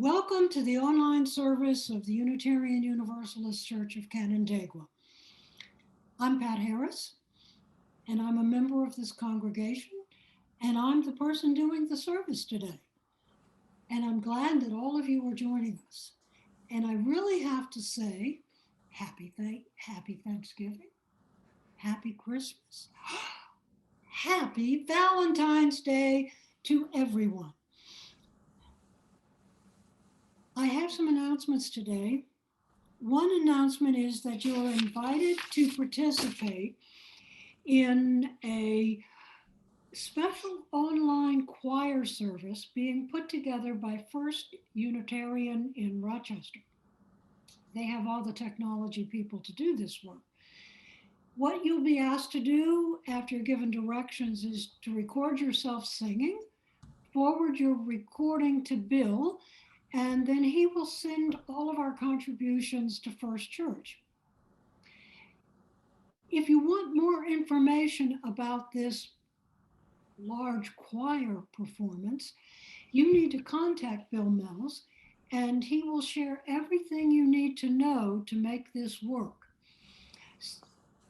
Welcome to the online service of the Unitarian Universalist Church of Canandaigua. I'm Pat Harris, and I'm a member of this congregation, and I'm the person doing the service today. And I'm glad that all of you are joining us. And I really have to say, happy Thanksgiving, happy Christmas, happy Valentine's Day to everyone. I have some announcements today. One announcement is that you are invited to participate in a special online choir service being put together by First Unitarian in Rochester. They have all the technology people to do this work. What you'll be asked to do after you're given directions is to record yourself singing, forward your recording to Bill, and then he will send all of our contributions to First Church. If you want more information about this large choir performance, you need to contact Bill Mills, and he will share everything you need to know to make this work.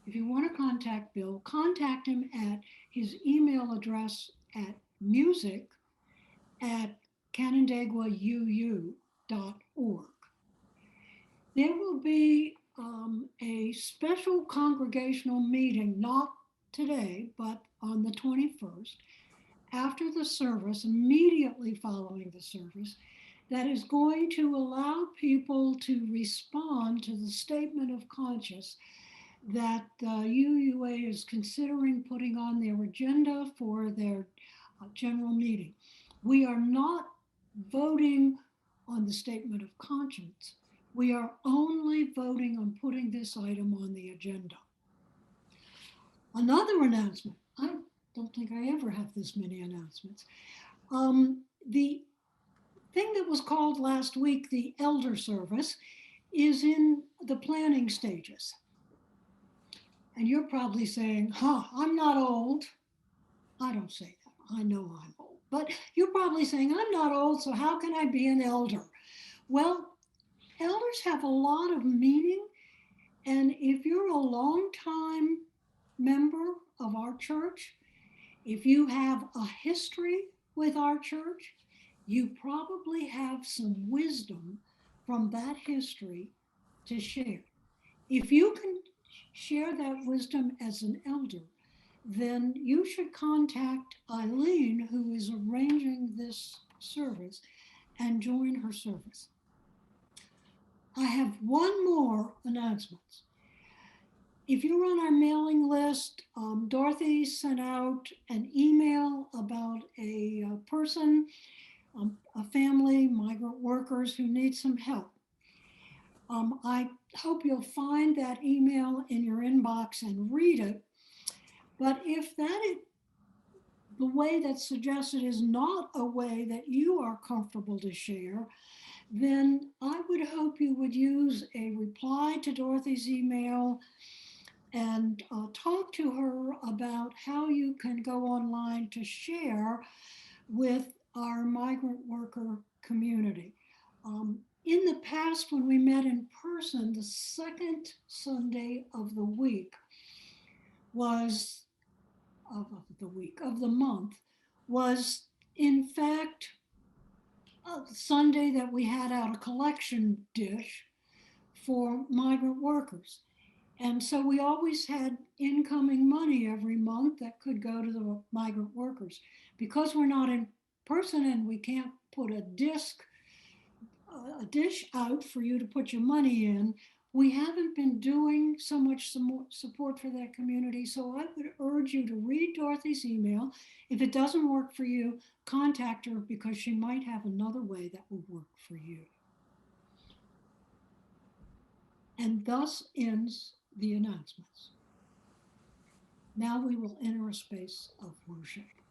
If you want to contact Bill, contact him at his email address at music@canandaiguauu.org. There will be a special congregational meeting, not today, but on the 21st, after the service, immediately following the service, that is going to allow people to respond to the statement of conscience that UUA is considering putting on their agenda for their general meeting. We are not voting on the statement of conscience. We are only voting on putting this item on the agenda. Another announcement. I don't think I ever have this many announcements. The thing that was called last week the elder service is in the planning stages. And you're probably saying, I'm not old. I don't say that. I know I'm old. But you're probably saying, I'm not old, so how can I be an elder? Well, elders have a lot of meaning. And if you're a long-time member of our church, if you have a history with our church, you probably have some wisdom from that history to share. If you can share that wisdom as an elder, then you should contact Eileen, who is arranging this service, and join her service. I have one more announcement. If you're on our mailing list, Dorothy sent out an email about a person, a family, migrant workers who need some help. I hope you'll find that email in your inbox and read it. But if the way that's suggested is not a way that you are comfortable to share, then I would hope you would use a reply to Dorothy's email and talk to her about how you can go online to share with our migrant worker community. In the past, when we met in person, the second Sunday of the week was of the month was in fact the Sunday that we had out a collection dish for migrant workers. And so we always had incoming money every month that could go to the migrant workers. Because we're not in person and we can't put a dish out for you to put your money in, we haven't been doing so much support for that community. So I would urge you to read Dorothy's email. If it doesn't work for you, contact her because she might have another way that will work for you. And thus ends the announcements. Now we will enter a space of worship.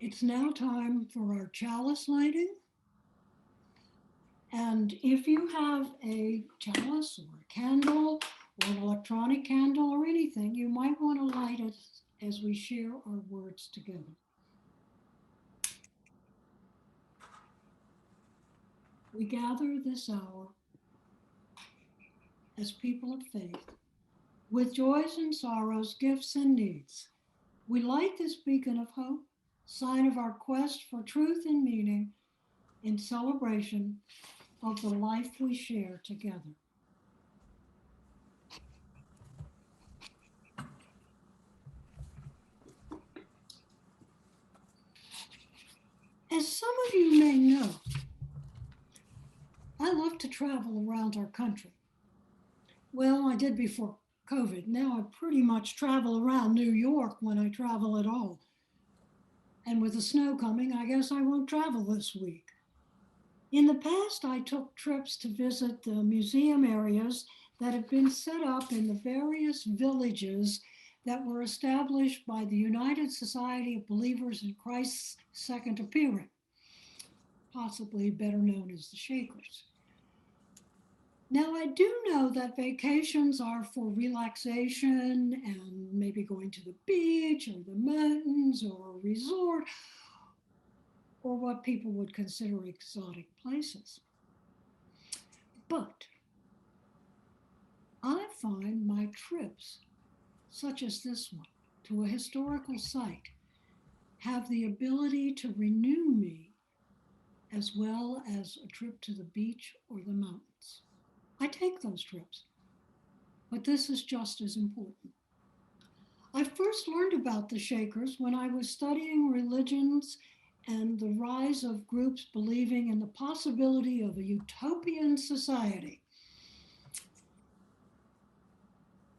It's now time for our chalice lighting. And if you have a chalice or a candle or an electronic candle or anything, you might want to light it as we share our words together. We gather this hour as people of faith with joys and sorrows, gifts and needs. We light this beacon of hope, sign of our quest for truth and meaning in celebration of the life we share together. As some of you may know, I love to travel around our country. Well, I did before COVID. Now I pretty much travel around New York when I travel at all. And with the snow coming, I guess I won't travel this week. In the past, I took trips to visit the museum areas that have been set up in the various villages that were established by the United Society of Believers in Christ's second appearing, possibly better known as the Shakers. Now, I do know that vacations are for relaxation and maybe going to the beach or the mountains or a resort or what people would consider exotic places. But I find my trips, such as this one, to a historical site have the ability to renew me as well as a trip to the beach or the mountains. I take those trips, but this is just as important. I first learned about the Shakers when I was studying religions and the rise of groups believing in the possibility of a utopian society.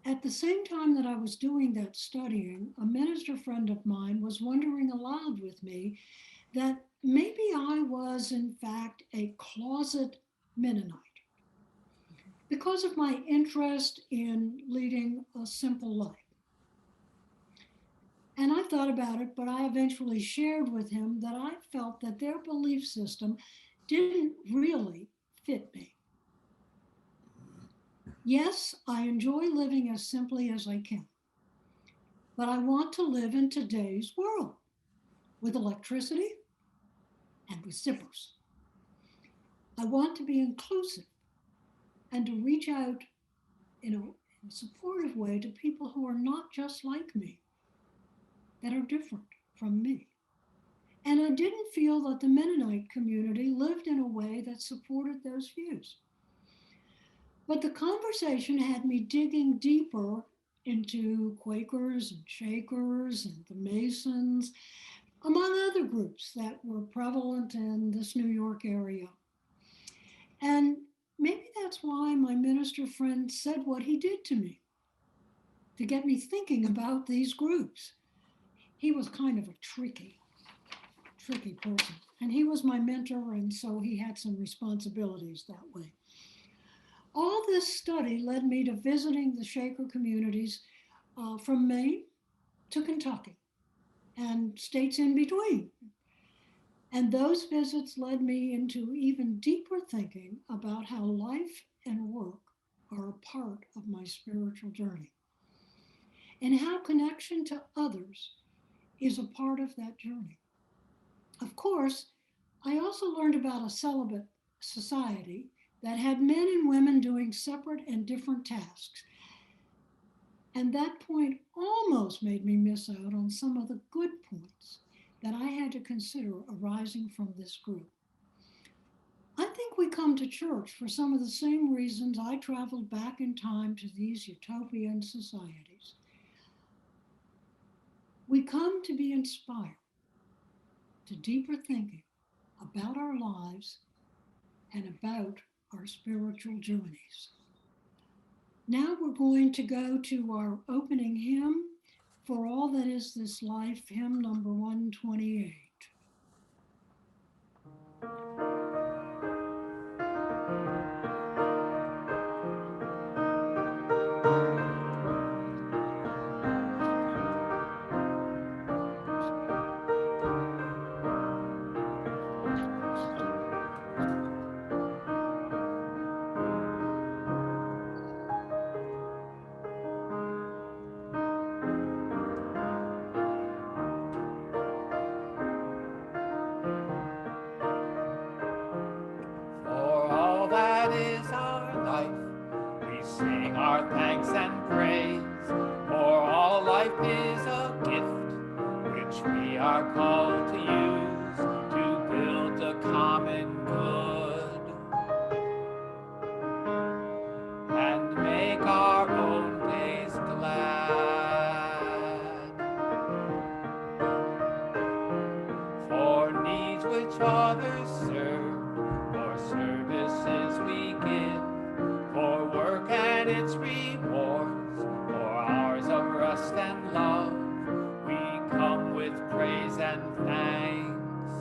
At the same time that I was doing that studying, a minister friend of mine was wondering aloud with me that maybe I was, in fact, a closet Mennonite because of my interest in leading a simple life. And I thought about it, but I eventually shared with him that I felt that their belief system didn't really fit me. Yes, I enjoy living as simply as I can, but I want to live in today's world with electricity and with zippers. I want to be inclusive and to reach out in a supportive way to people who are not just like me, that are different from me. And I didn't feel that the Mennonite community lived in a way that supported those views. But the conversation had me digging deeper into Quakers and Shakers and the Masons, among other groups that were prevalent in this New York area. And maybe that's why my minister friend said what he did to me, to get me thinking about these groups. He was kind of a tricky person. And he was my mentor, and so he had some responsibilities that way. All this study led me to visiting the Shaker communities from Maine to Kentucky and states in between. And those visits led me into even deeper thinking about how life and work are a part of my spiritual journey and how connection to others is a part of that journey. Of course, I also learned about a celibate society that had men and women doing separate and different tasks. And that point almost made me miss out on some of the good points that I had to consider arising from this group. I think we come to church for some of the same reasons I traveled back in time to these utopian societies. We come to be inspired to deeper thinking about our lives and about our spiritual journeys. Now we're going to go to our opening hymn, For All That Is This Life, hymn number 128. life is a gift which we are called to use to build the common good and make our own days glad. For needs which others serve, for services we give, for work and its rewards, for hours of rest and love, we come with praise and thanks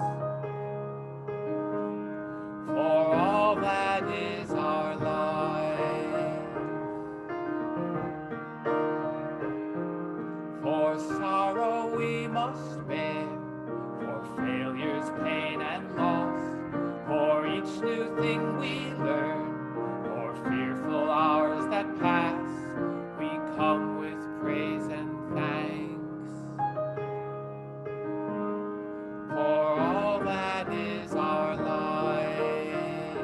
for all that is our life. For sorrow we must bear, for failures, pain, and loss, for each new thing we learn, for fearful hours that pass, we come with praise and thanks for all that is our life.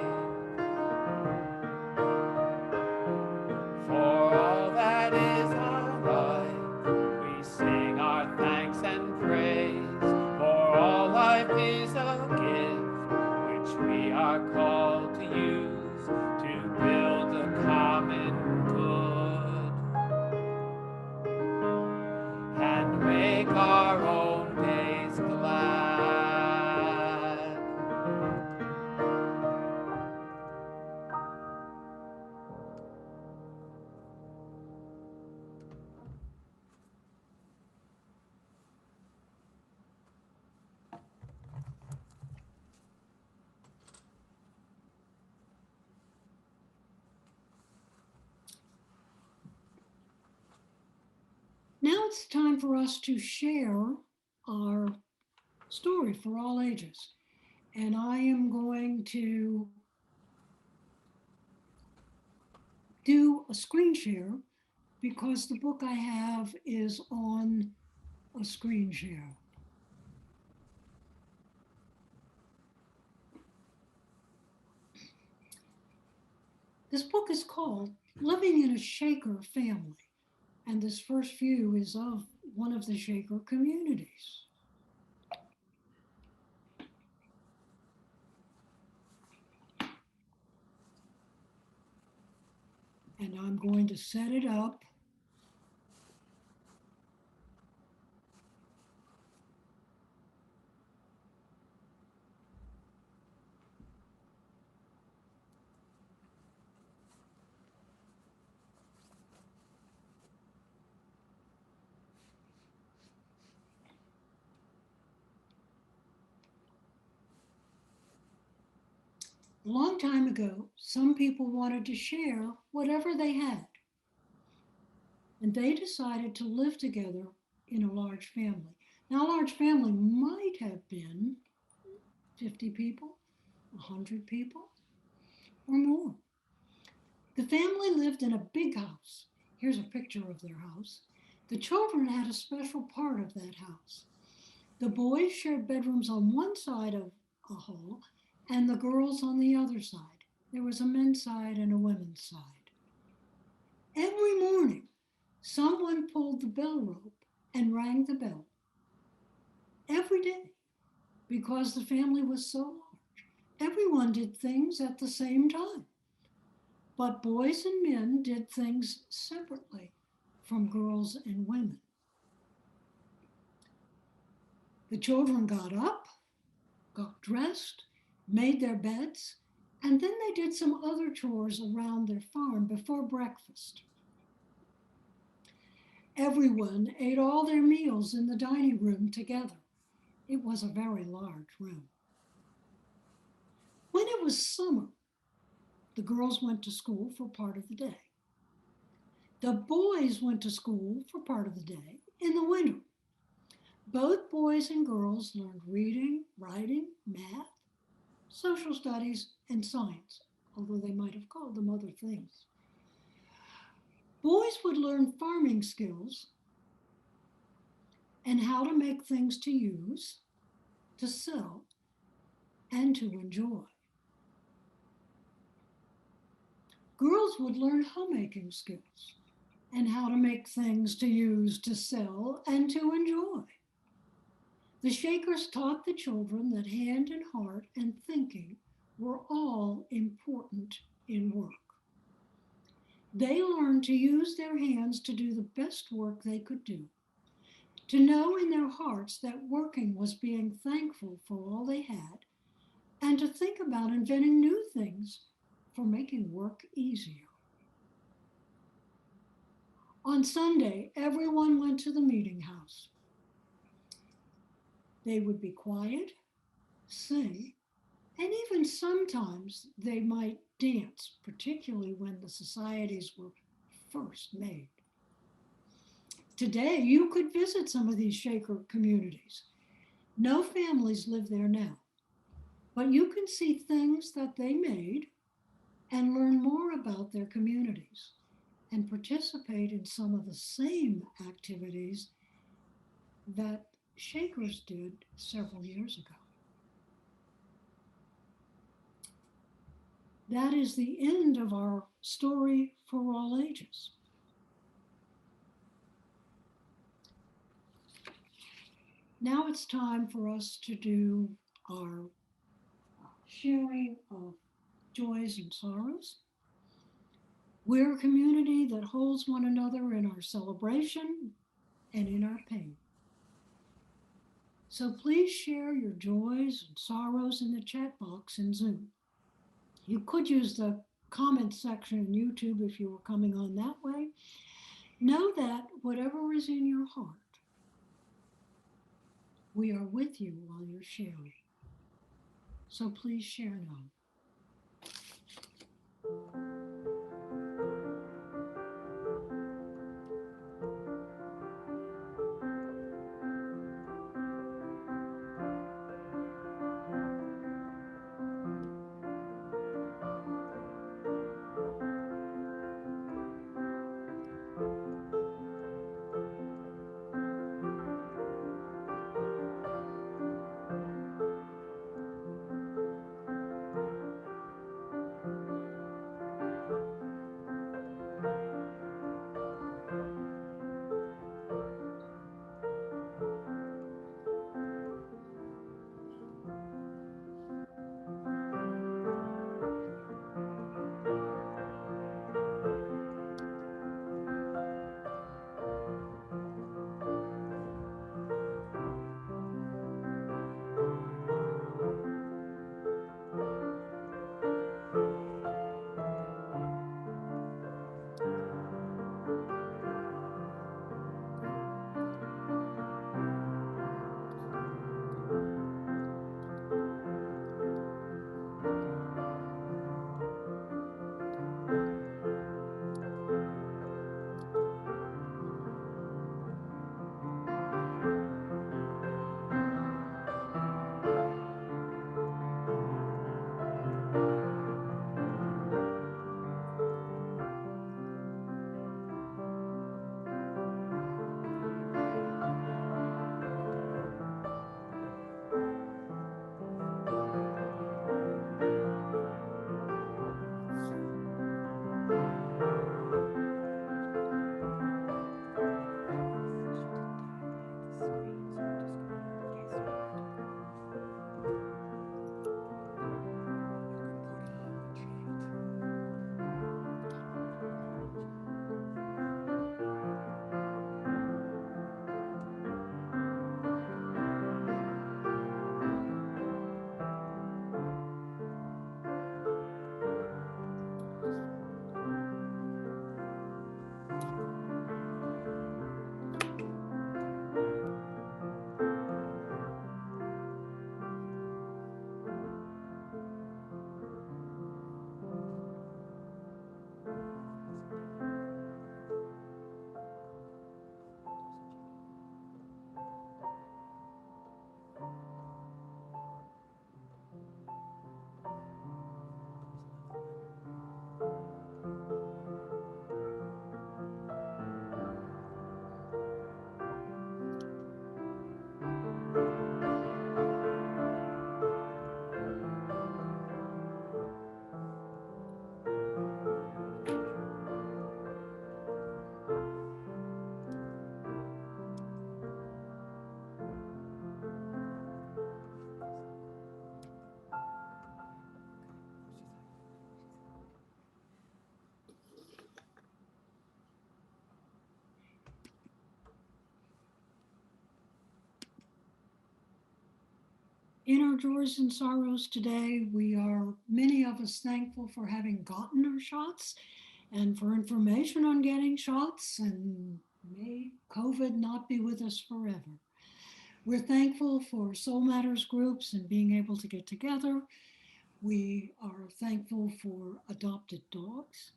For all that is our life, we sing our thanks and praise. For all life is a gift which we are called to use to build a common good and make our own days glad. Now it's time for us to share our story for all ages. And I am going to do a screen share because the book I have is on a screen share. This book is called Living in a Shaker Family. And this first view is of one of the Shaker communities. And I'm going to set it up. A long time ago, some people wanted to share whatever they had, and they decided to live together in a large family. Now, a large family might have been 50 people, 100 people, or more. The family lived in a big house. Here's a picture of their house. The children had a special part of that house. The boys shared bedrooms on one side of a hall and the girls on the other side. There was a men's side and a women's side. Every morning, someone pulled the bell rope and rang the bell. Every day, because the family was so large, everyone did things at the same time. But boys and men did things separately from girls and women. The children got up, got dressed, made their beds, and then they did some other chores around their farm before breakfast. Everyone ate all their meals in the dining room together. It was a very large room. When it was summer, the girls went to school for part of the day. The boys went to school for part of the day in the winter. Both boys and girls learned reading, writing, math, social studies, and science, although they might have called them other things. Boys would learn farming skills and how to make things to use, to sell, and to enjoy. Girls would learn homemaking skills. and how to make things to use, to sell, and to enjoy. The Shakers taught the children that hand and heart and thinking were all important in work. They learned to use their hands to do the best work they could do, to know in their hearts that working was being thankful for all they had, and to think about inventing new things for making work easier. On Sunday, everyone went to the meeting house. They would be quiet, sing, and even sometimes they might dance, particularly when the societies were first made. Today, you could visit some of these Shaker communities. No families live there now, but you can see things that they made and learn more about their communities and participate in some of the same activities that Shakers did several years ago. That is the end of our story for all ages. Now it's time for us to do our sharing of joys and sorrows. We're a community that holds one another in our celebration and in our pain. So please share your joys and sorrows in the chat box in Zoom. You could use the comment section in YouTube if you were coming on that way. Know that whatever is in your heart, we are with you while you're sharing. So please share now. In our joys and sorrows today, we are, many of us, thankful for having gotten our shots and for information on getting shots, and may COVID not be with us forever. We're thankful for Soul Matters groups and being able to get together. We are thankful for adopted dogs,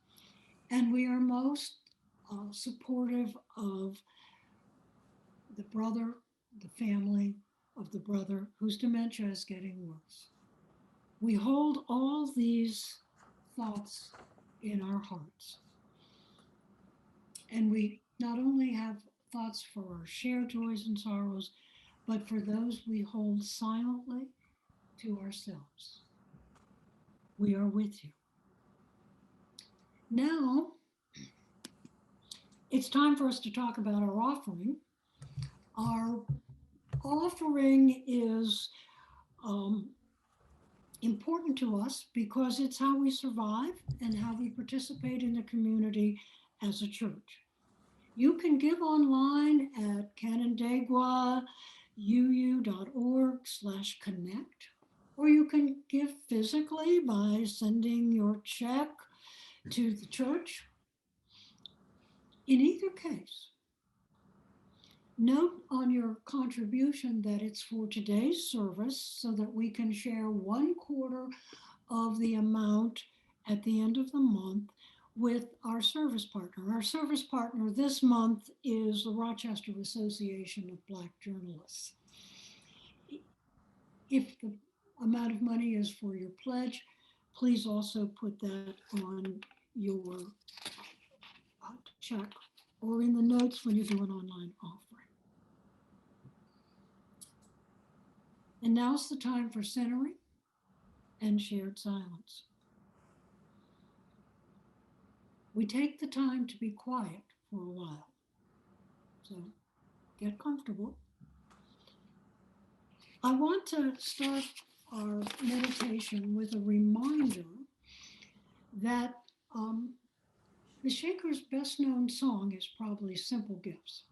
and we are most supportive of the brother, the family of the brother whose dementia is getting worse. We hold all these thoughts in our hearts. And we not only have thoughts for our shared joys and sorrows, but for those we hold silently to ourselves. We are with you. Now, it's time for us to talk about our offering. Our offering is important to us because it's how we survive and how we participate in the community as a church. You can give online at canandaiguauu.org/connect, or you can give physically by sending your check to the church. In either case, note on your contribution that it's for today's service so that we can share 1/4 of the amount at the end of the month with our service partner. Our service partner this month is the Rochester Association of Black Journalists. If the amount of money is for your pledge, please also put that on your check or in the notes when you do an online offering. And now's the time for centering and shared silence. We take the time to be quiet for a while. So get comfortable. I want to start our meditation with a reminder that the Shakers' best known song is probably Simple Gifts.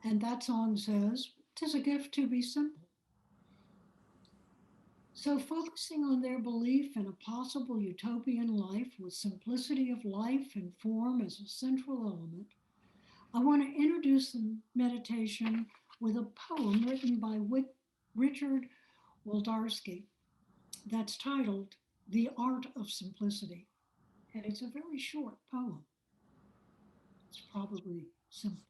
And that song says, "'Tis a gift to be simple." So focusing on their belief in a possible utopian life with simplicity of life and form as a central element, I want to introduce the meditation with a poem written by Richard Wlodarski that's titled "The Art of Simplicity." And it's a very short poem. It's probably simple.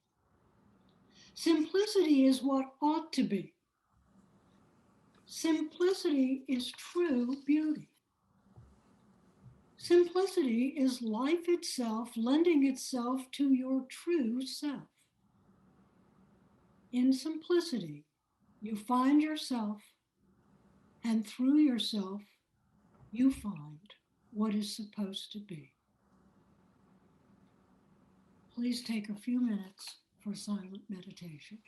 Simplicity is what ought to be. Simplicity is true beauty. Simplicity is life itself lending itself to your true self. In simplicity, you find yourself, and through yourself, you find what is supposed to be. Please take a few minutes for silent meditation.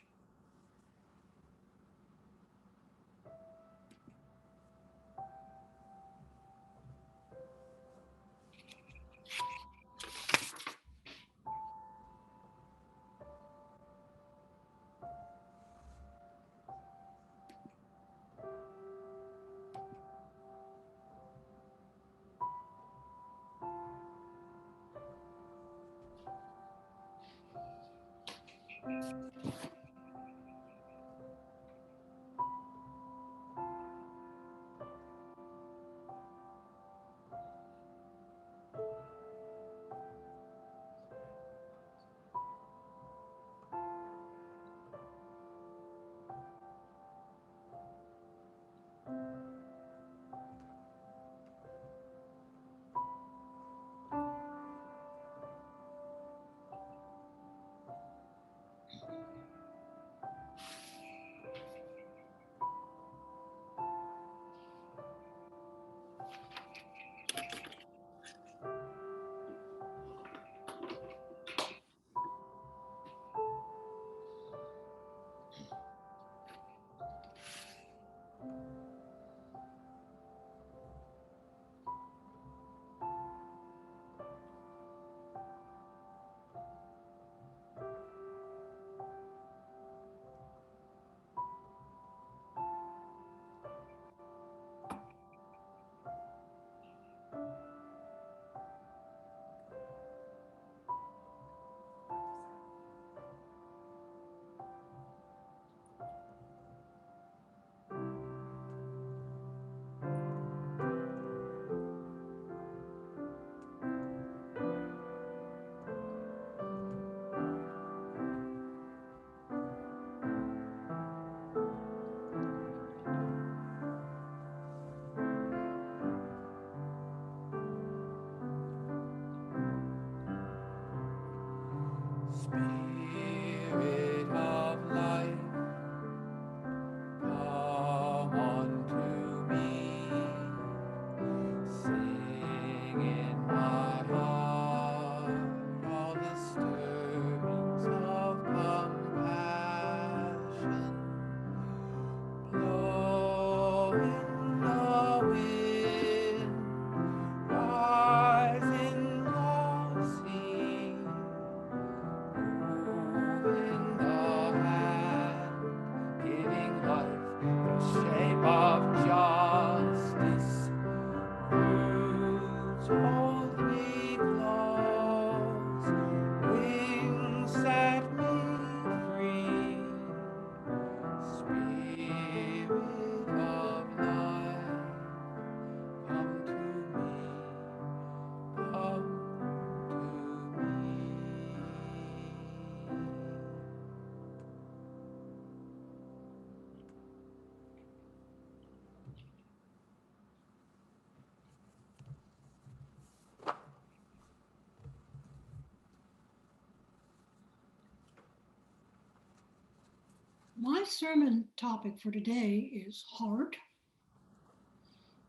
My sermon topic for today is heart,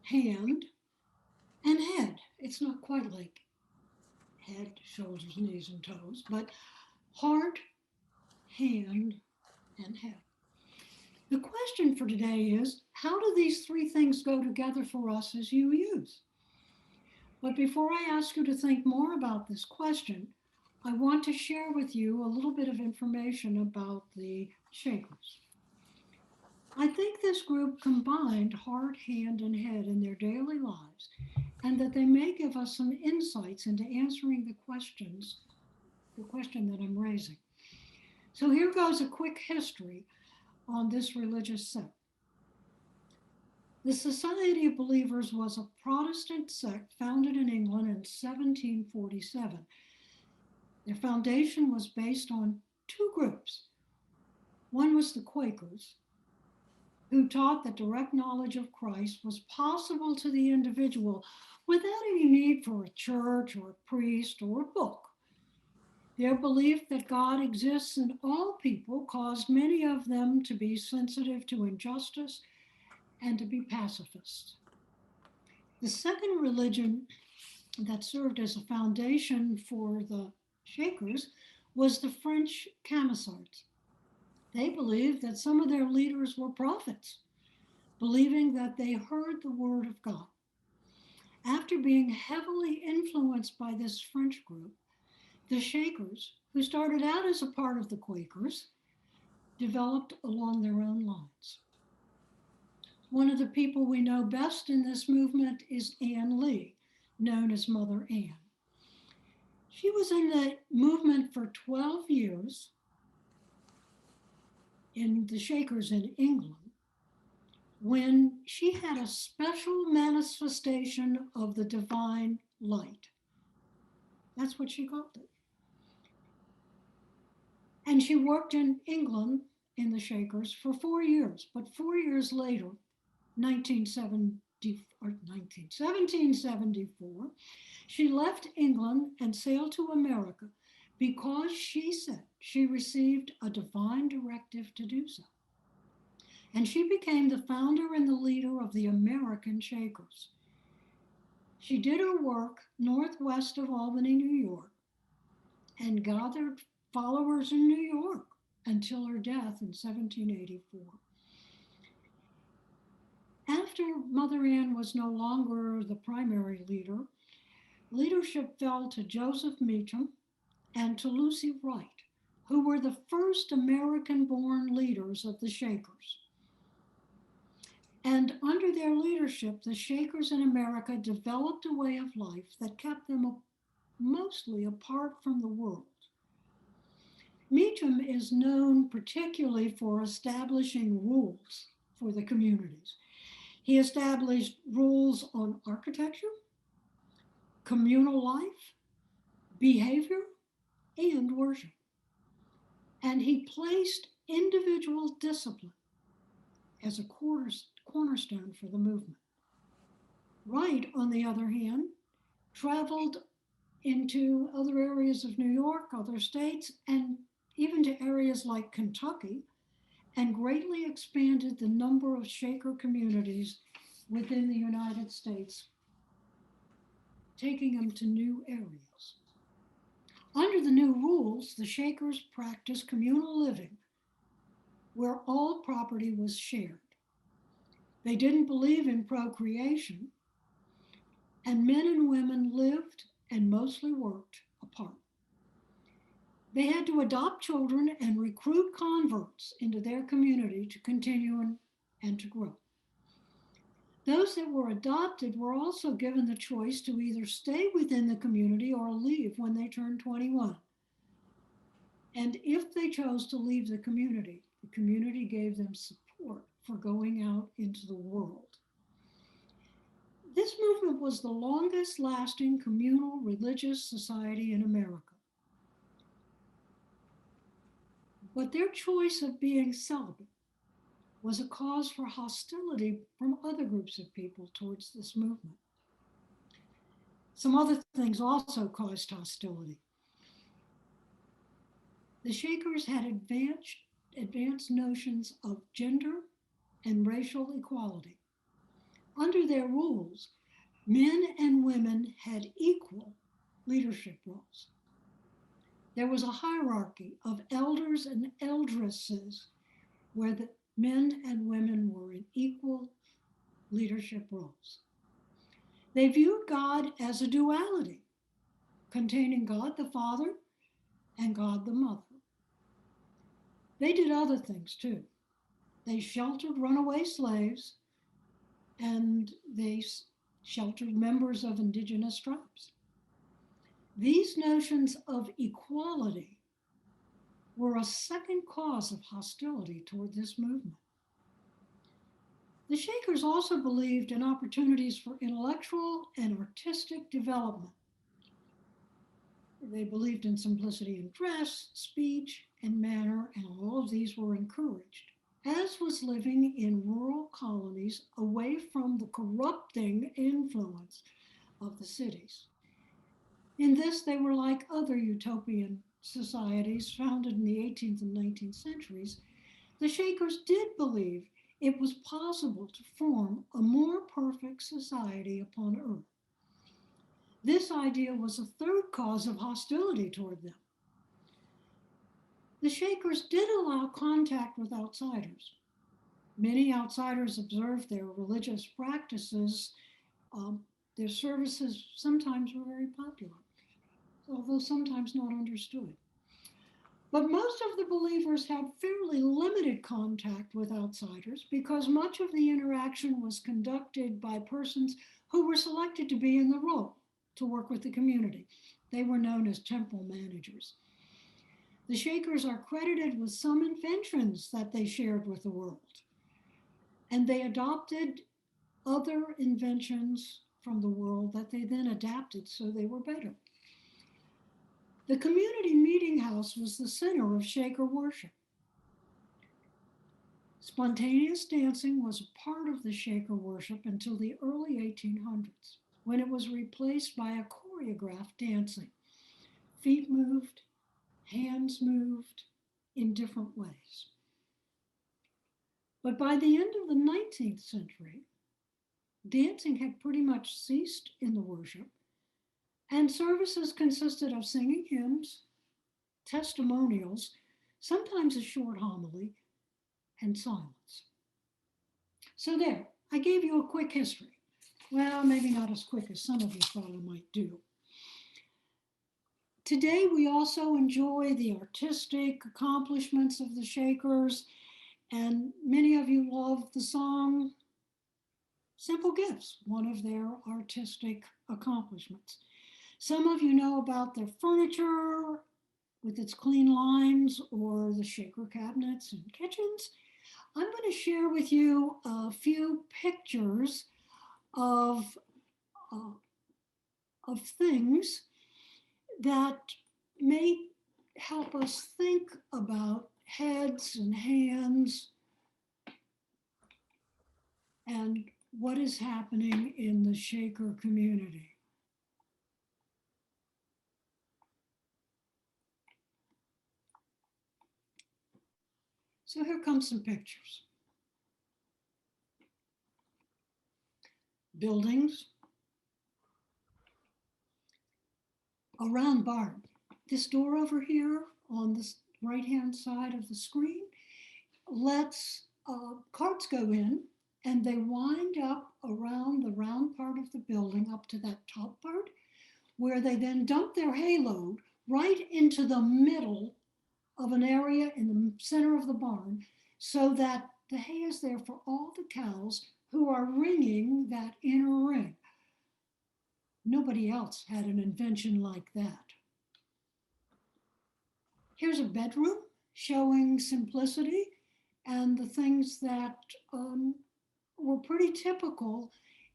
hand, and head. It's not quite like head, shoulders, knees, and toes, but heart, hand, and head. The question for today is, how do these three things go together for us as UUs? But before I ask you to think more about this question, I want to share with you a little bit of information about the Shakers. I think this group combined heart, hand, and head in their daily lives, and that they may give us some insights into answering the question that I'm raising. So here goes a quick history on this religious sect. The Society of Believers was a Protestant sect founded in England in 1747. Their foundation was based on two groups. One was the Quakers, who taught that direct knowledge of Christ was possible to the individual without any need for a church or a priest or a book. Their belief that God exists in all people caused many of them to be sensitive to injustice and to be pacifists. The second religion that served as a foundation for the Shakers was the French Camisards. They believed that some of their leaders were prophets, believing that they heard the word of God. After being heavily influenced by this French group, the Shakers, who started out as a part of the Quakers, developed along their own lines. One of the people we know best in this movement is Anne Lee, known as Mother Ann. She was in the movement for 12 years in the Shakers in England when she had a special manifestation of the divine light. That's what she called it. And she worked in England in the Shakers for 4 years. But 4 years later, 1774, she left England and sailed to America because she said she received a divine directive to do so. And she became the founder and the leader of the American Shakers. She did her work northwest of Albany, New York, and gathered followers in New York until her death in 1784. After Mother Ann was no longer the primary leader, leadership fell to Joseph Meacham and to Lucy Wright, who were the first American born leaders of the Shakers. And under their leadership, the Shakers in America developed a way of life that kept them mostly apart from the world. Meacham is known particularly for establishing rules for the communities. He established rules on architecture, communal life, behavior, and worship. And he placed individual discipline as a cornerstone for the movement. Wright, on the other hand, traveled into other areas of New York, other states, and even to areas like Kentucky, and greatly expanded the number of Shaker communities within the United States, taking them to new areas. Under the new rules, the Shakers practiced communal living where all property was shared. They didn't believe in procreation, and men and women lived and mostly worked apart. They had to adopt children and recruit converts into their community to continue and to grow. Those that were adopted were also given the choice to either stay within the community or leave when they turned 21. And if they chose to leave the community gave them support for going out into the world. This movement was the longest lasting communal religious society in America. But their choice of being celibate was a cause for hostility from other groups of people towards this movement. Some other things also caused hostility. The Shakers had advanced notions of gender and racial equality. Under their rules, men and women had equal leadership roles. There was a hierarchy of elders and eldresses where the men and women were in equal leadership roles. They viewed God as a duality, containing God the Father and God the Mother. They did other things too. They sheltered runaway slaves and they sheltered members of indigenous tribes. These notions of equality were a second cause of hostility toward this movement. The Shakers also believed in opportunities for intellectual and artistic development. They believed in simplicity in dress, speech, and manner, and all of these were encouraged, as was living in rural colonies away from the corrupting influence of the cities. In this, they were like other utopian societies founded in the 18th and 19th centuries. The Shakers did believe it was possible to form a more perfect society upon earth. This idea was a third cause of hostility toward them. The Shakers did allow contact with outsiders. Many outsiders observed their religious practices. Their services sometimes were very popular, although sometimes not understood. But most of the believers had fairly limited contact with outsiders because much of the interaction was conducted by persons who were selected to be in the role to work with the community. They were known as temple managers. The Shakers are credited with some inventions that they shared with the world, and they adopted other inventions from the world that they then adapted so they were better. The community meeting house was the center of Shaker worship. Spontaneous dancing was a part of the Shaker worship until the early 1800s, when it was replaced by a choreographed dancing. Feet moved, hands moved in different ways. But by the end of the 19th century, dancing had pretty much ceased in the worship, and services consisted of singing hymns, testimonials, sometimes a short homily, and silence. So there, I gave you a quick history. Well, maybe not as quick as some of you thought I might do. Today, we also enjoy the artistic accomplishments of the Shakers, and many of you love the song Simple Gifts, one of their artistic accomplishments. Some of you know about their furniture with its clean lines or the Shaker cabinets and kitchens. I'm going to share with you a few pictures of, uh, of things that may help us think about heads and hands and what is happening in the Shaker community. So here come some pictures. Buildings, a round barn. This door over here on the right-hand side of the screen lets carts go in and they wind up around the round part of the building up to that top part where they then dump their hay load right into the middle of an area in the center of the barn so that the hay is there for all the cows who are ringing that inner ring. Nobody else had an invention like that. Here's a bedroom showing simplicity and the things that were pretty typical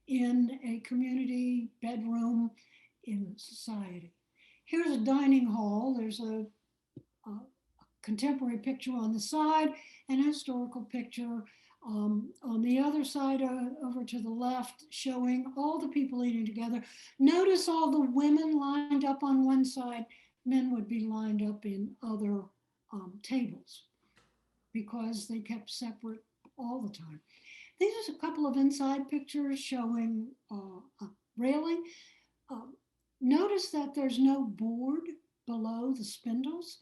in a community bedroom in society. Here's a dining hall. There's a contemporary picture on the side and a historical picture on the other side over to the left showing all the people eating together. Notice all the women lined up on one side, men would be lined up in other tables because they kept separate all the time. These are a couple of inside pictures showing a railing. Uh, Notice that there's no board below the spindles.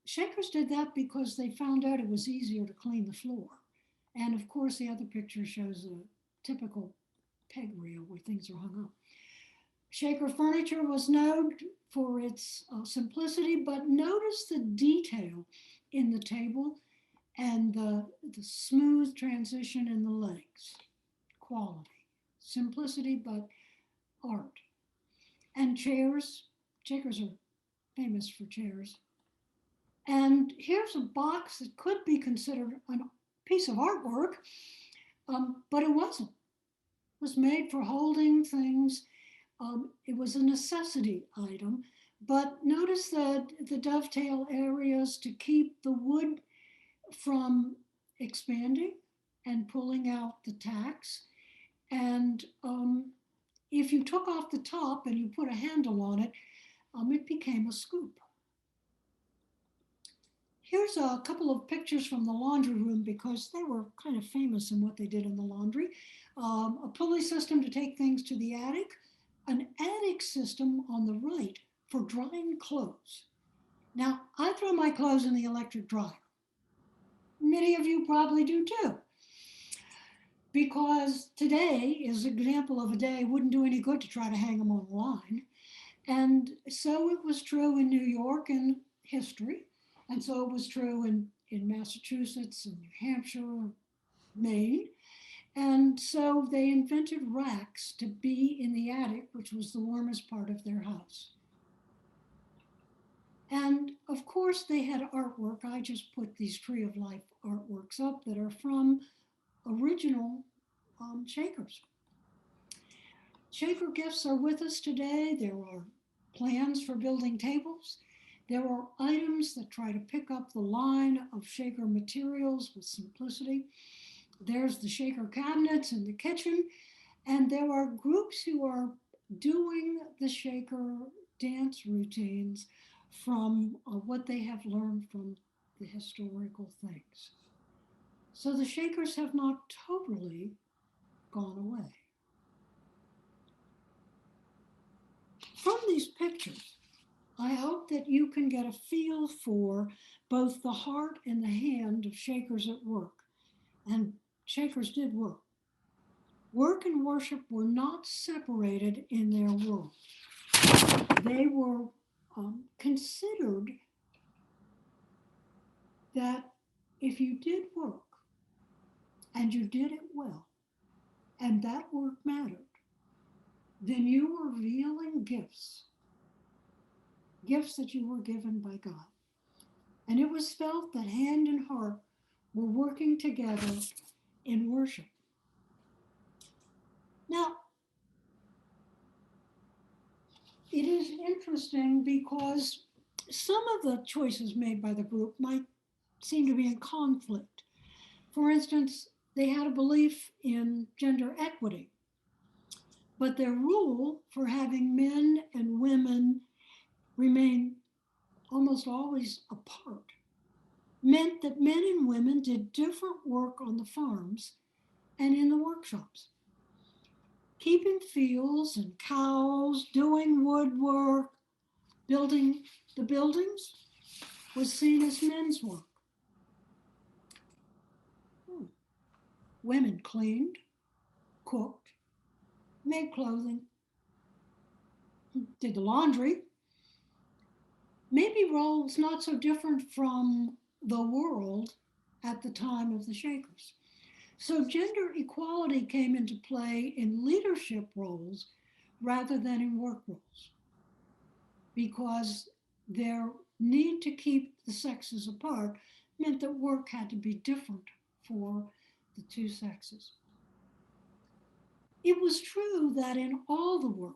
Shakers did that because they found out it was easier to clean the floor. And of course, the other picture shows a typical peg rail where things are hung up. Shaker furniture was known for its simplicity, but notice the detail in the table and the smooth transition in the legs. Quality, simplicity, but art. And chairs, Shakers are famous for chairs. And here's a box that could be considered a piece of artwork, but it wasn't. It was made for holding things. It was a necessity item, but notice that the dovetail areas to keep the wood from expanding and pulling out the tacks. And if you took off the top and you put a handle on it, it became a scoop. Here's a couple of pictures from the laundry room because they were kind of famous in what they did in the laundry. A pulley system to take things to the attic, an attic system on the right for drying clothes. Now, I throw my clothes in the electric dryer. Many of you probably do too, because today is an example of a day it wouldn't do any good to try to hang them on the line. And so it was true in New York and history. And so it was true in Massachusetts and New Hampshire, Maine. And so they invented racks to be in the attic, which was the warmest part of their house. And of course, they had artwork. I just put these Tree of Life artworks up that are from original Shakers. Shaker gifts are with us today. There are plans for building tables. There are items that try to pick up the line of Shaker materials with simplicity. There's the Shaker cabinets in the kitchen, and there are groups who are doing the Shaker dance routines from what they have learned from the historical things. So the Shakers have not totally gone away. From these pictures, I hope that you can get a feel for both the heart and the hand of Shakers at work. And Shakers did work. Work and worship were not separated in their world. They were considered that if you did work and you did it well, and that work mattered, then you were revealing gifts, gifts that you were given by God. And it was felt that hand and heart were working together in worship. Now, it is interesting because some of the choices made by the group might seem to be in conflict. For instance, they had a belief in gender equity, but their rule for having men and women remain almost always apart meant that men and women did different work on the farms and in the workshops. Keeping fields and cows, doing woodwork, building the buildings was seen as men's work. Women cleaned, cooked, made clothing, did the laundry. Maybe roles not so different from the world at the time of the Shakers. So gender equality came into play in leadership roles rather than in work roles because their need to keep the sexes apart meant that work had to be different for the two sexes. It was true that in all the work,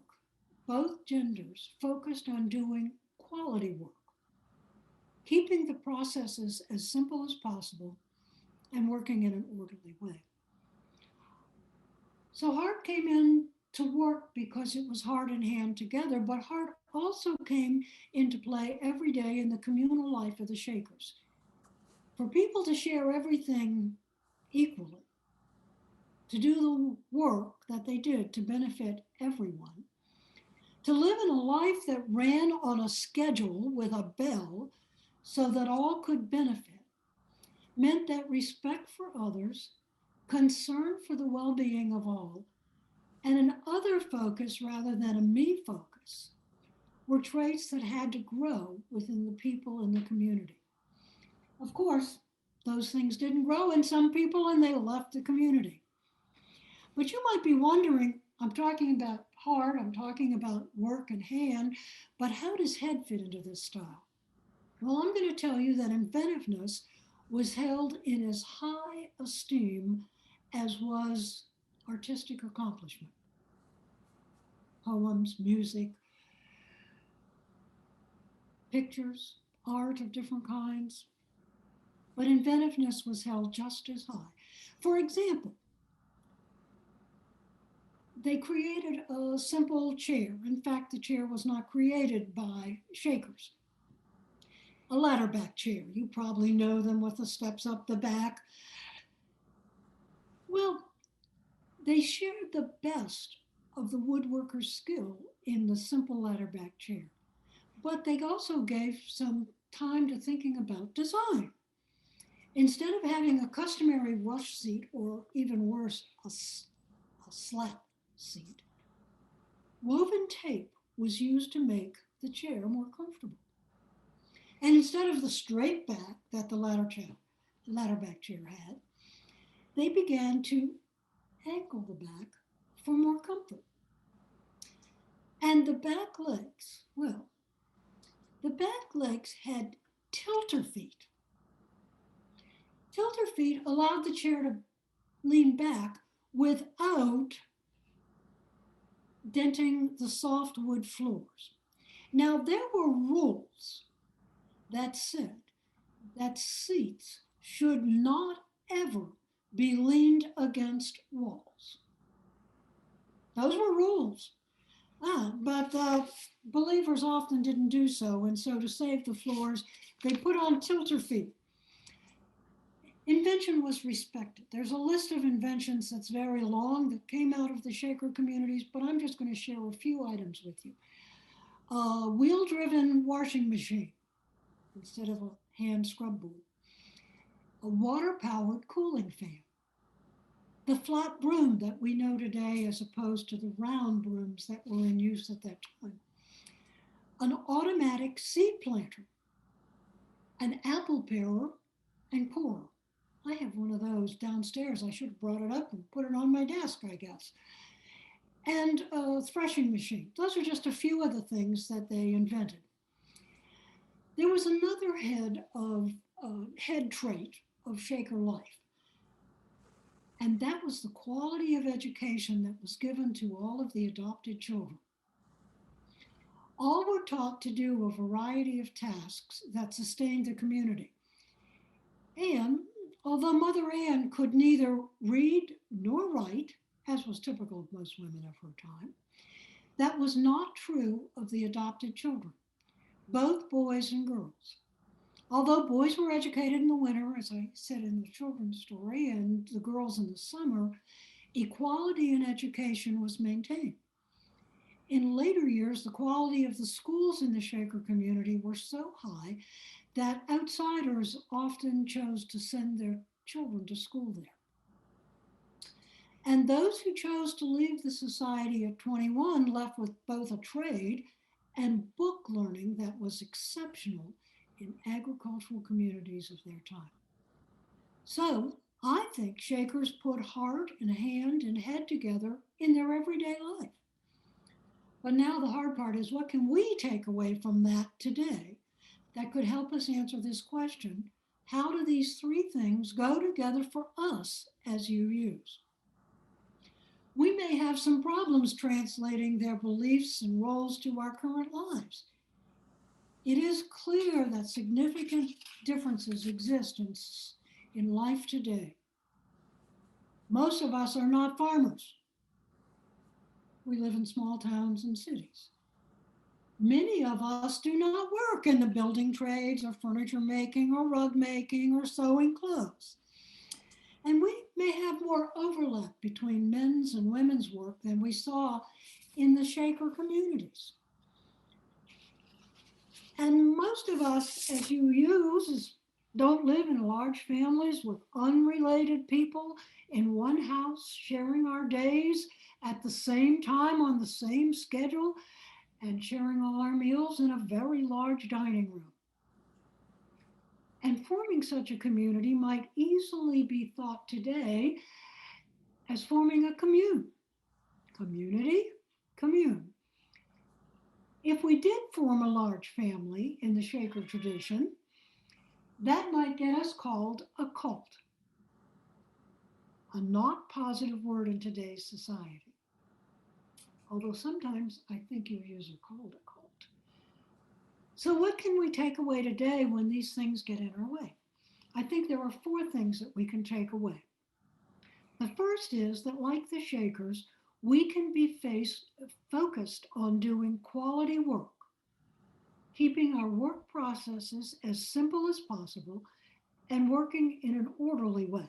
both genders focused on doing quality work, keeping the processes as simple as possible and working in an orderly way. So heart came in to work because it was heart and hand together, but heart also came into play every day in the communal life of the Shakers. for people to share everything equally, to do the work that they did to benefit everyone, to live in a life that ran on a schedule with a bell so that all could benefit, meant that respect for others, concern for the well being of all, and an other focus rather than a me focus were traits that had to grow within the people in the community. Of course, those things didn't grow in some people and they left the community. But you might be wondering, I'm talking about heart, I'm talking about work and hand, but how does head fit into this style? Well, I'm going to tell you that inventiveness was held in as high esteem as was artistic accomplishment. Poems, music, pictures, art of different kinds. But inventiveness was held just as high. For example, they created a simple chair. In fact, the chair was not created by Shakers. A ladder back chair. You probably know them with the steps up the back. Well, they shared the best of the woodworker's skill in the simple ladder back chair, but they also gave some time to thinking about design. Instead of having a customary rush seat or even worse, a slat seat, woven tape was used to make the chair more comfortable. And instead of the straight back that the ladder back chair had, they began to angle the back for more comfort. And the back legs, well, the back legs had tilter feet. Tilter feet allowed the chair to lean back without denting the soft wood floors. Now, there were rules that said that seats should not ever be leaned against walls. Those were rules. But believers often didn't do so, and so to save the floors, they put on tilter feet. Invention was respected. There's a list of inventions that's very long that came out of the Shaker communities, but I'm just going to share a few items with you. A wheel-driven washing machine instead of a hand scrub board. A water-powered cooling fan. The flat broom that we know today as opposed to the round brooms that were in use at that time. An automatic seed planter. An apple parer and corer. I have one of those downstairs. I should have brought it up and put it on my desk, I guess. And a threshing machine. Those are just a few of the things that they invented. There was another head trait of Shaker life, and that was the quality of education that was given to all of the adopted children. All were taught to do a variety of tasks that sustained the community. And although Mother Ann could neither read nor write, as was typical of most women of her time, that was not true of the adopted children, both boys and girls. Although boys were educated in the winter, as I said in the children's story, and the girls in the summer, equality in education was maintained. In later years, the quality of the schools in the Shaker community were so high that outsiders often chose to send their children to school there. And those who chose to leave the society at 21 left with both a trade and book learning that was exceptional in agricultural communities of their time. So I think Shakers put heart and hand and head together in their everyday life. But now the hard part is, what can we take away from that today that could help us answer this question? How do these three things go together for us as UUs? We may have some problems translating their beliefs and roles to our current lives. It is clear that significant differences exist in life today. Most of us are not farmers. We live in small towns and cities. Many of us do not work in the building trades or furniture making or rug making or sewing clothes. And we may have more overlap between men's and women's work than we saw in the Shaker communities. And most of us, as you use, don't live in large families with unrelated people in one house sharing our days at the same time on the same schedule and sharing all our meals in a very large dining room. And forming such a community might easily be thought today as forming a commune. Community, commune. If we did form a large family in the Shaker tradition, that might get us called a cult, a not positive word in today's society. Although sometimes I think you use are called a cult. So, what can we take away today when these things get in our way? I think there are four things that we can take away. The first is that, like the Shakers, we can be focused on doing quality work, keeping our work processes as simple as possible and working in an orderly way.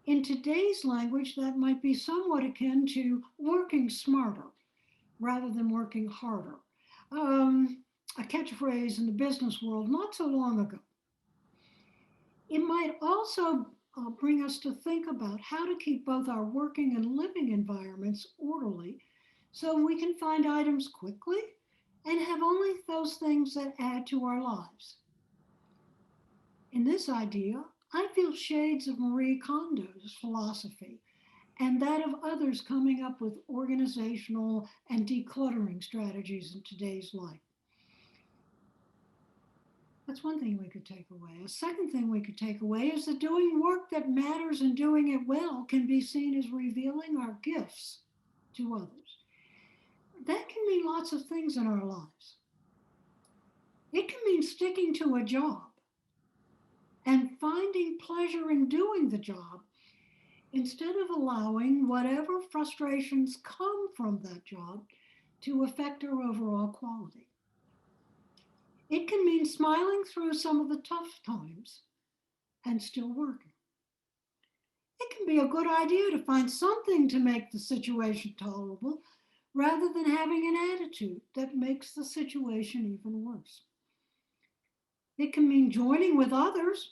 In today's language, that might be somewhat akin to working smarter rather than working harder. A catchphrase in the business world not so long ago. It might also bring us to think about how to keep both our working and living environments orderly so we can find items quickly and have only those things that add to our lives. In this idea, I feel shades of Marie Kondo's philosophy and that of others coming up with organizational and decluttering strategies in today's life. That's one thing we could take away. A second thing we could take away is that doing work that matters and doing it well can be seen as revealing our gifts to others. That can mean lots of things in our lives. It can mean sticking to a job and finding pleasure in doing the job instead of allowing whatever frustrations come from that job to affect our overall quality. It can mean smiling through some of the tough times and still working. It can be a good idea to find something to make the situation tolerable rather than having an attitude that makes the situation even worse. It can mean joining with others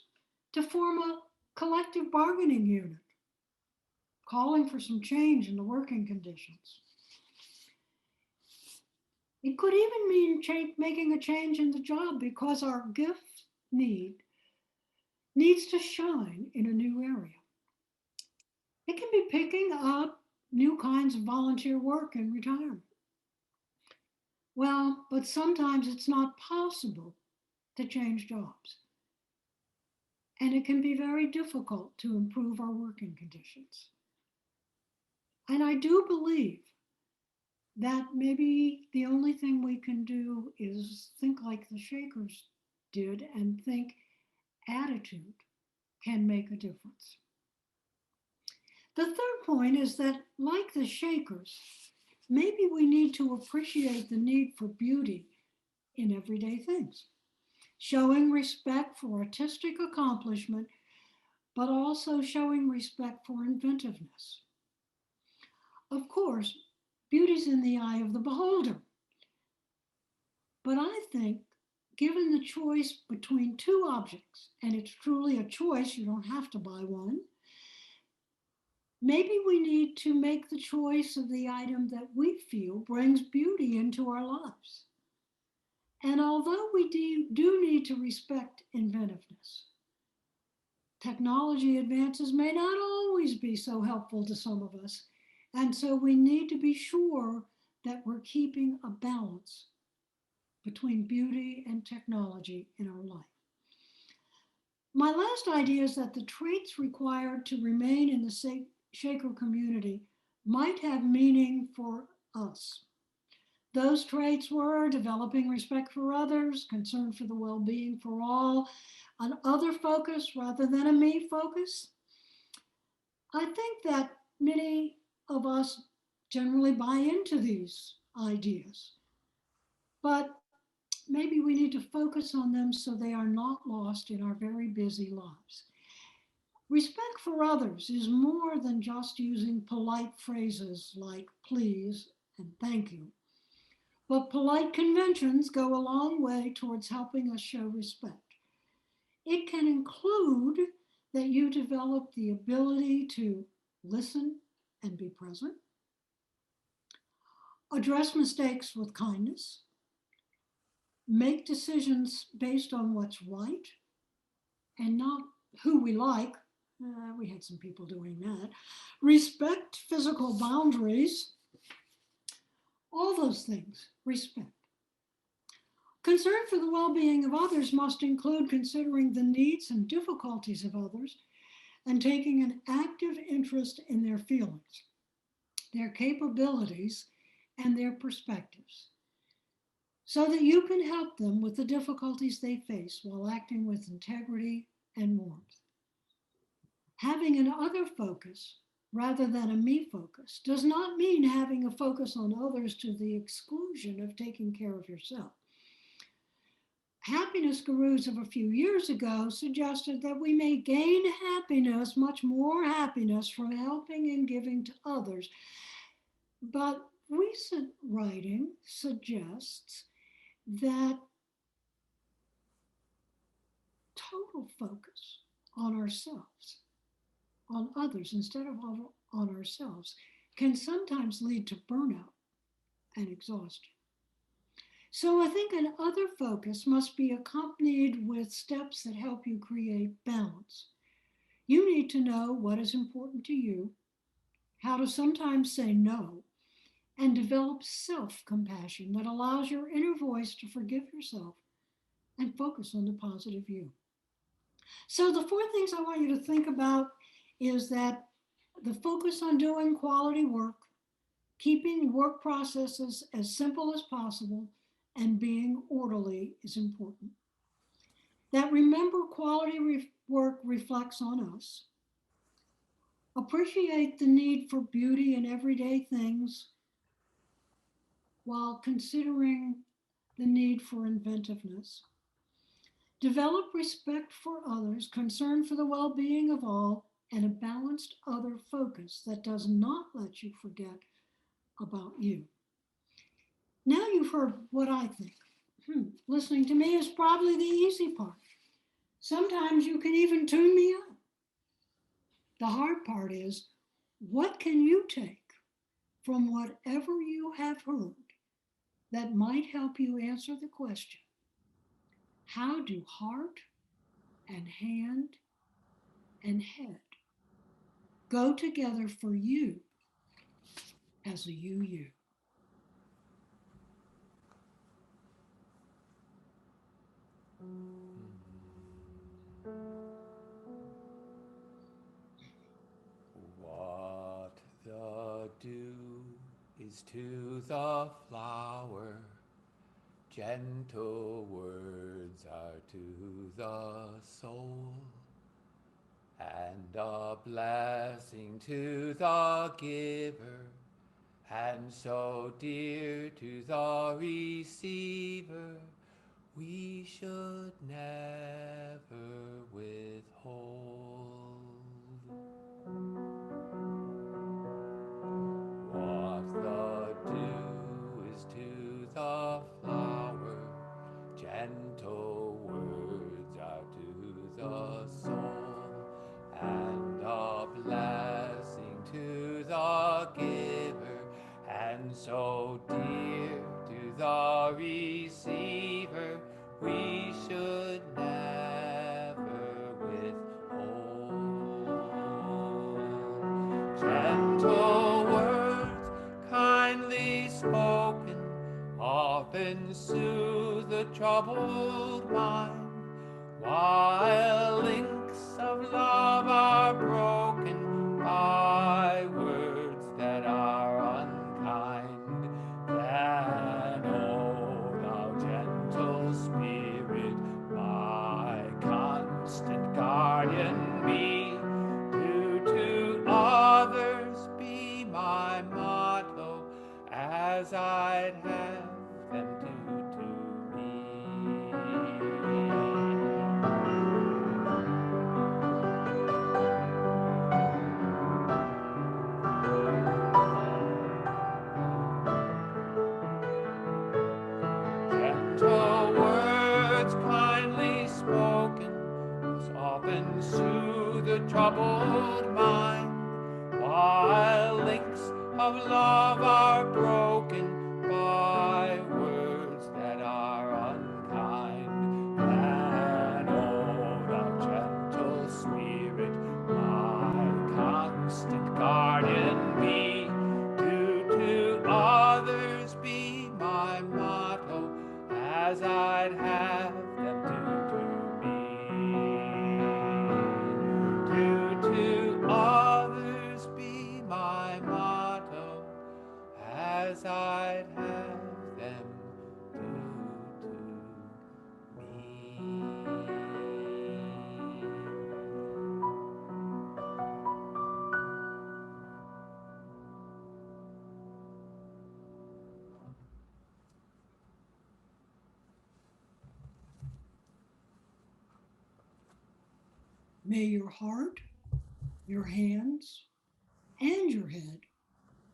to form a collective bargaining unit, calling for some change in the working conditions. It could even mean making a change in the job because our gift needs to shine in a new area. It can be picking up new kinds of volunteer work in retirement. Well, but sometimes it's not possible to change jobs, and it can be very difficult to improve our working conditions. And I do believe that maybe the only thing we can do is think like the Shakers did and think attitude can make a difference. The third point is that, like the Shakers, maybe we need to appreciate the need for beauty in everyday things, showing respect for artistic accomplishment, but also showing respect for inventiveness. Of course, beauty's in the eye of the beholder, but I think given the choice between two objects, and it's truly a choice, you don't have to buy one, maybe we need to make the choice of the item that we feel brings beauty into our lives. And although we do need to respect inventiveness, technology advances may not always be so helpful to some of us. And so we need to be sure that we're keeping a balance between beauty and technology in our life. My last idea is that the traits required to remain in the Shaker community might have meaning for us. Those traits were developing respect for others, concern for the well being for all, an other focus rather than a me focus. I think that many of us generally buy into these ideas. but maybe we need to focus on them so they are not lost in our very busy lives. Respect for others is more than just using polite phrases like please and thank you. But polite conventions go a long way towards helping us show respect. It can include that you develop the ability to listen and be present, address mistakes with kindness, make decisions based on what's right and not who we like. We had some people doing that. Respect physical boundaries, all those things, respect. Concern for the well being of others must include considering the needs and difficulties of others and taking an active interest in their feelings, their capabilities, and their perspectives, so that you can help them with the difficulties they face while acting with integrity and warmth. Having an other focus rather than a me focus does not mean having a focus on others to the exclusion of taking care of yourself. Happiness gurus of a few years ago suggested that we may gain happiness, much more happiness, from helping and giving to others. But recent writing suggests that total focus on ourselves, on others instead of on ourselves, can sometimes lead to burnout and exhaustion. So I think an other focus must be accompanied with steps that help you create balance. You need to know what is important to you, how to sometimes say no, and develop self compassion that allows your inner voice to forgive yourself and focus on the positive you. So, the four things I want you to think about is that the focus on doing quality work, keeping work processes as simple as possible, and being orderly is important. That remember quality work reflects on us. Appreciate the need for beauty in everyday things while considering the need for inventiveness. Develop respect for others, concern for the well being of all, and a balanced other focus that does not let you forget about you. Now you've heard what I think. Listening to me is probably the easy part. Sometimes you can even tune me out. The hard part is what can you take from whatever you have heard that might help you answer the question, how do heart and hand and head go together for you as a you? What the dew is to the flower, gentle words are to the soul, and a blessing to the giver, and so dear to the receiver, we should never withhold. What the dew is to the flower, gentle words are to the soul, and a blessing to the giver, and so dear to the receiver, we should never withhold. Gentle words, kindly spoken, often soothe the troubled mind, while links of love are broken by words that are unkind. Then, oh, thou gentle spirit, my constant guardian be, do to others be my motto, as I'd have them do to and soothe a troubled mind, while links of love are broken by words that are unkind. Then, oh, thou gentle spirit, my constant guardian be, to others be my motto, as I'd have them do to me. To others be my motto, as I'd have them do to me. May your heart, your hands, and your head,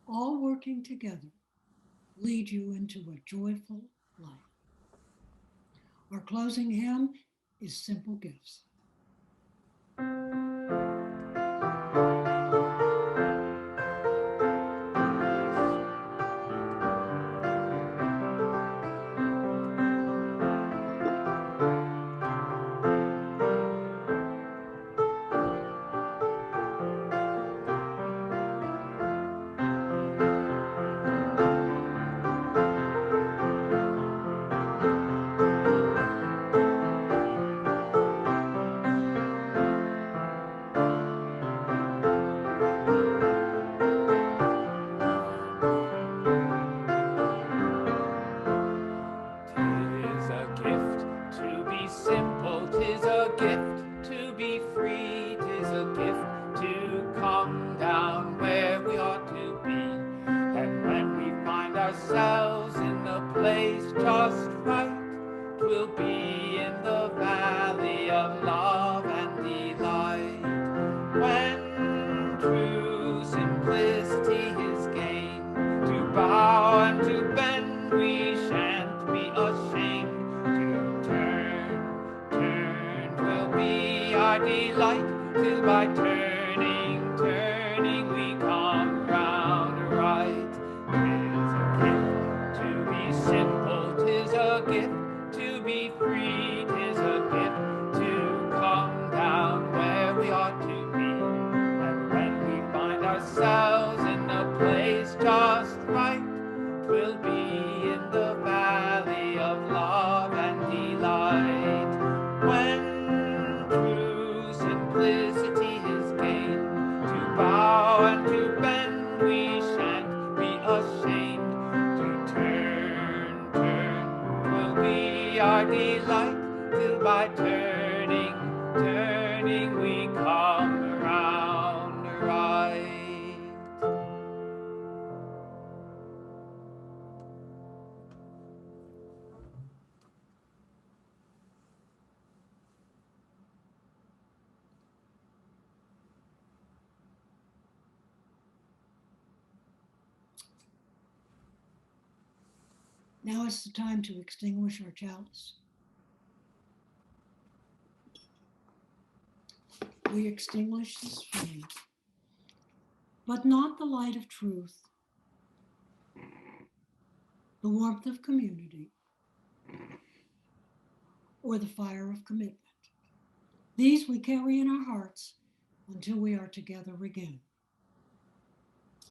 all working together, lead you into a joyful life. Our closing hymn is Simple Gifts. Simple, 'tis a gift to be free, 'tis a gift to come down where we ought to be. And when we find ourselves in the place just right, 'twill be in the valley of love and delight. When true simplicity is gained, to bow and to bend we shan't be ashamed. Our delight, till by turning, turning we come round right. 'Tis a gift to be simple, 'tis a gift to be free, 'tis a gift to come down where we ought to be. And when we find ourselves in the place just right, 'twill be in the valley of love and delight. When simplicity is gained, to bow and to bend we shan't be ashamed. To turn, turn will be our delight, till by turning, turning we come round right. Now it's the time to extinguish our chalice. We extinguish this flame, but not the light of truth, the warmth of community, or the fire of commitment. These we carry in our hearts until we are together again.